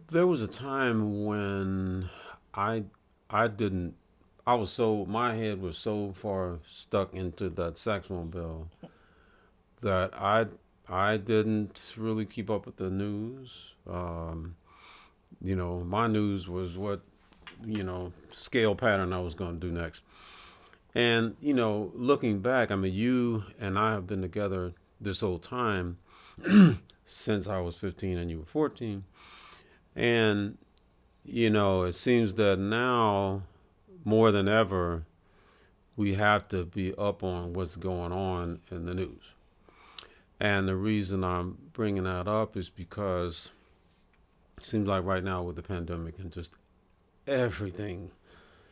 There was a time when I I didn't I was so my head was so far stuck into that saxophone bill that I didn't really keep up with the news. My news was what scale pattern I was going to do next. And looking back, I mean, you and I have been together this whole time since I was 15 and you were 14. And it seems that now more than ever we have to be up on what's going on in the news. And the reason I'm bringing that up is because it seems like right now with the pandemic and just everything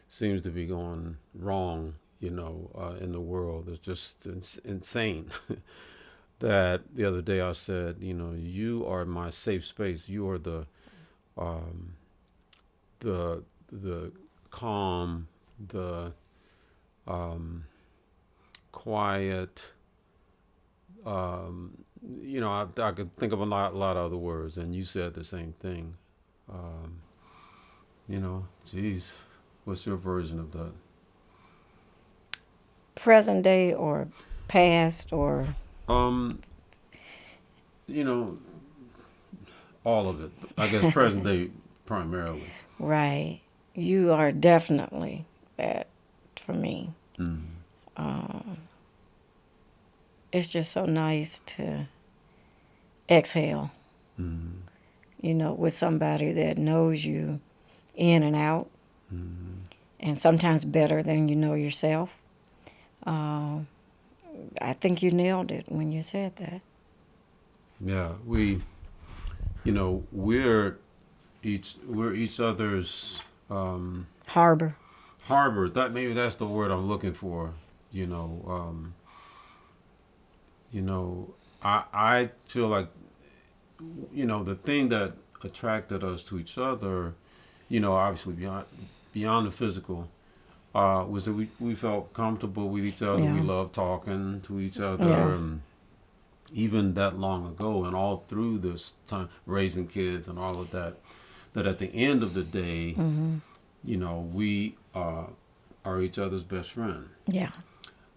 seems to be going wrong, in the world. It's just insane. That the other day I said, you are my safe space. You are um, the calm, the quiet. Um, I could think of a lot of other words, and you said the same thing. Um, geez, what's your version of that? Present day or past or Um, you know, all of it. I guess present day primarily. right. You are definitely that for me. Mm, Um, it's just so nice to exhale, mm, with somebody that knows you in and out, mm. and sometimes better than you know yourself. Um, I think you nailed it when you said that. Yeah, we're each other's Harbor. harbor. That maybe that's the word I'm looking for. You know, um, you know, I feel like the thing that attracted us to each other, obviously beyond the physical, was that we felt comfortable with each other. We Yeah. loved talking to each Yeah. other, and even that long ago, and all through this time, raising kids and all of that. That at the end of the day, Hmm. we are each other's best friend. Yeah.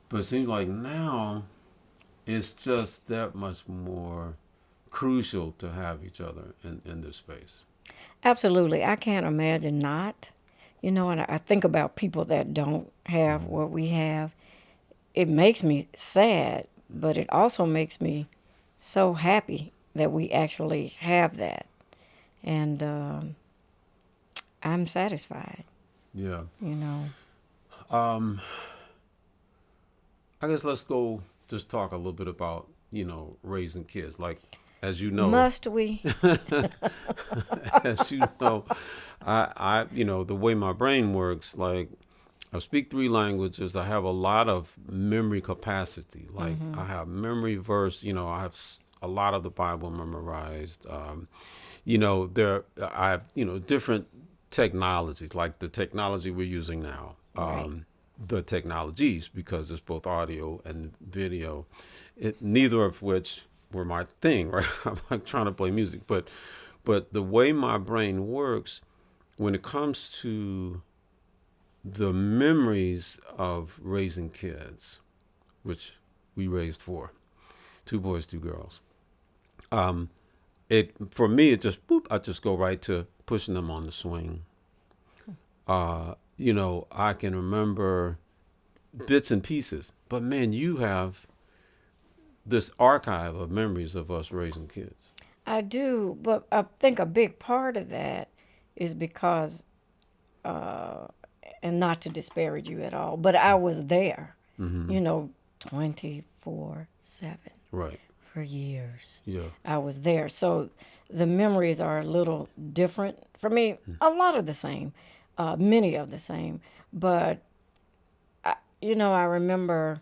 But it seems like now it's just that much more crucial to have each other in this space. Absolutely. I can't imagine not. And I think about people that don't have Mm-hmm. what we have. It makes me sad, but it also makes me so happy that we actually have that. And I'm satisfied, Yeah. you know. Um, I guess let's go just talk a little bit about, raising kids. Like, as you know, Must we? as you know, the way my brain works, like, I speak three languages. I have a lot of memory capacity. Like, Hmm. I have memory verse, I have a lot of the Bible memorized. I have, different technologies, like the technology we're using now. Right. The technologies, because it's both audio and video, neither of which were my thing, right? I'm like trying to play music, but the way my brain works when it comes to the memories of raising kids, which we raised four, two boys, two girls. Um, it for me, it just boop. I just go right to pushing them on the swing. I can remember bits and pieces, but man, you have this archive of memories of us raising kids. I do, but I think a big part of that is because, uh, and not to disparage you at all, but I was there, Mm-hmm. 24/7 Right. for years. Yeah. I was there. So the memories are a little different for me, a lot of the same, many of the same. But, I remember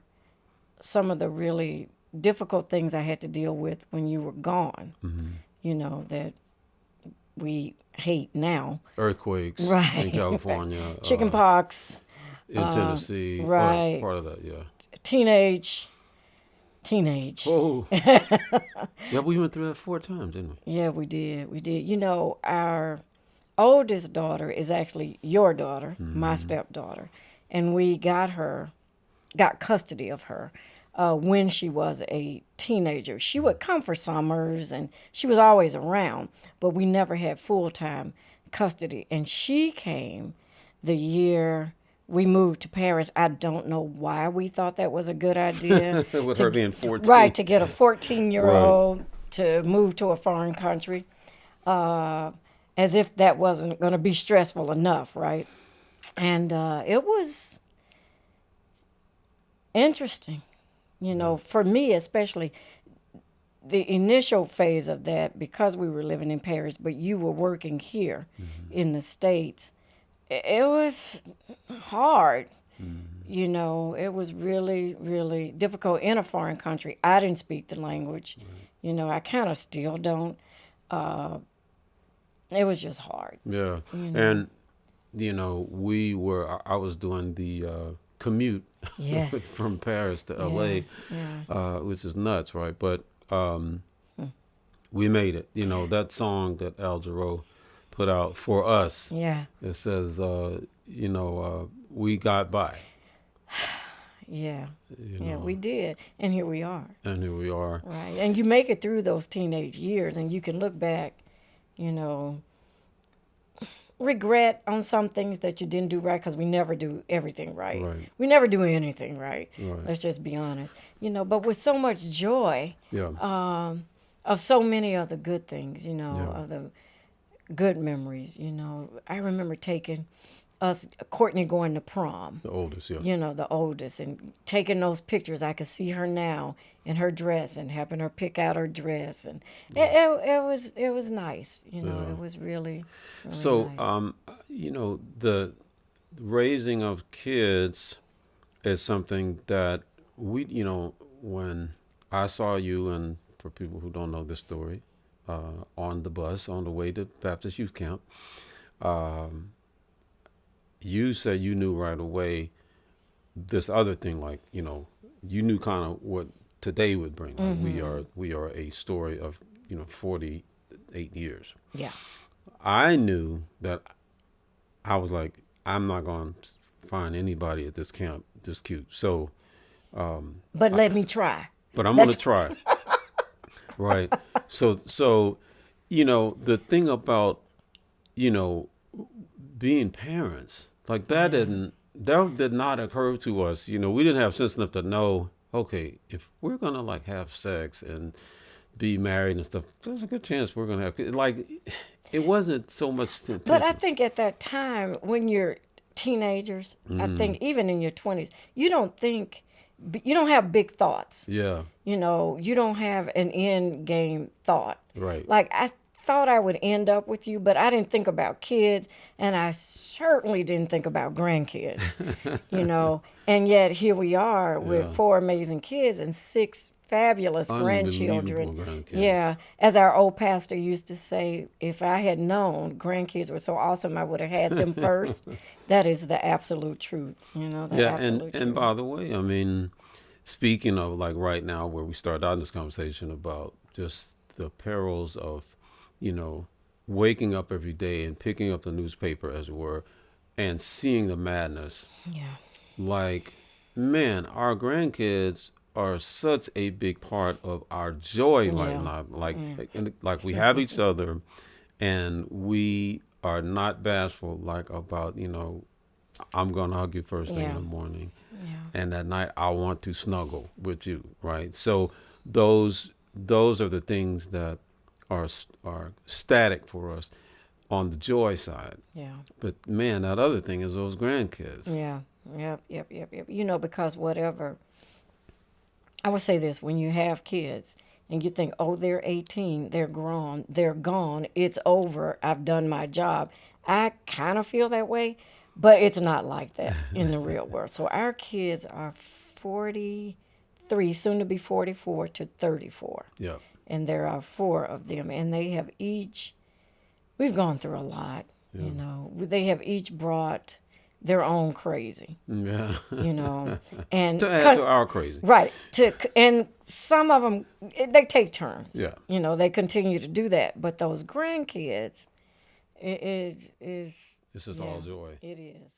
some of the really difficult things I had to deal with when you were gone, Mm-hmm. that we hate now. Earthquakes in Right. California, Chicken pox, in Tennessee, or right. part of that. Yeah. Teenage teenage. Oh, yeah, we went through that 4 times, didn't we? Yeah, we did. We did. You know, our oldest daughter is actually your daughter, my stepdaughter, and we got custody of her when she was a teenager. She would come for summers, and she was always around, but we never had full time custody. And she came the year we moved to Paris. I don't know why we thought that was a good idea. With her being 14. Right, to get a 14-year-old Right. to move to a foreign country, as if that wasn't going to be stressful enough, right? And it was interesting, you know, for me especially, the initial phase of that, because we were living in Paris, but you were working here in the States. It was hard. You know, it was really, really difficult in a foreign country. I didn't speak the language. You know, I kind of still don't. It was just hard. Yeah. You know? And, you know, I was doing the commute Yes. from Paris to LA, Yeah. which is nuts, right? But we made it. You know, that song that Al Jarreau put out for us, Yeah. it says, you know, we got by. Yeah. You Yeah, know, we did. And here we are. and here we are. Right. And you make it through those teenage years, and you can look back, you know, regret on some things that you didn't do right, because we never do everything right. Right. We never do anything right. Right. Let's just be honest. You know, but with so much joy Yeah. of so many of the good things, you know, Yeah. of the good memories, you know. I remember taking Courtney going to prom. The oldest, yeah. You know, the oldest, and taking those pictures. I could see her now in her dress and having her pick out her dress, and it was nice. You know, Yeah. it was really, really So, nice. you know, the raising of kids is something that you know, when I saw you, and for people who don't know this story, on the bus on the way to Baptist Youth Camp, you said you knew right away this other thing, like, you know, you knew kind of what today would bring. Like, we are a story of, you know, 48 years. Yeah. I knew that I was like, I'm not going to find anybody at this camp this cute. So, But let me try. but I'm going to try. Right. So, you know, the thing about, you know, being parents, like that did not occur to us. You know, we didn't have sense enough to know, okay, if we're going to like have sex and be married and stuff, there's a good chance we're going to have, like, it wasn't so much But I intention. think at that time, when you're teenagers, I think even in your 20s, you don't have big thoughts. Yeah. You know, you don't have an end game thought. Right. Like, I thought I would end up with you, but I didn't think about kids, and I certainly didn't think about grandkids, you know. And yet here we are with Yeah. 4 amazing kids and 6 fabulous Unbelievable grandchildren. grandkids. Yeah, as our old pastor used to say, if I had known grandkids were so awesome, I would have had them first. That is the absolute truth, you know, the Yeah, absolute and truth. by the way, I mean, speaking of like right now, where we started out this conversation about just the perils of, you know, waking up every day and picking up the newspaper, as it were, and seeing the madness. Yeah. Like, man, our grandkids are such a big part of our joy right Yeah. now. Like we have each other, and we are not bashful. Like about, you know, I'm gonna hug you first thing in Yeah. the morning, Yeah. and at night I want to snuggle with you, right? So those are the things that are static for us on the joy side. Yeah. But man, that other thing is those grandkids. Yeah. Yep. You know, because whatever, I would say this, when you have kids and you think, oh, they're 18, they're grown, they're gone, it's over, I've done my job. I kind of feel that way, but it's not like that in the real world. So our kids are 43, soon to be 44 to 34. Yeah. And there are 4 of them, and they have each, we've gone through a lot, Yeah. you know. They have each brought their own crazy, Yeah. you know, and To add to our crazy. right and some of them they take turns. Yeah. You know, they continue to do that, but those grandkids, it is It's just yeah, all joy. it is.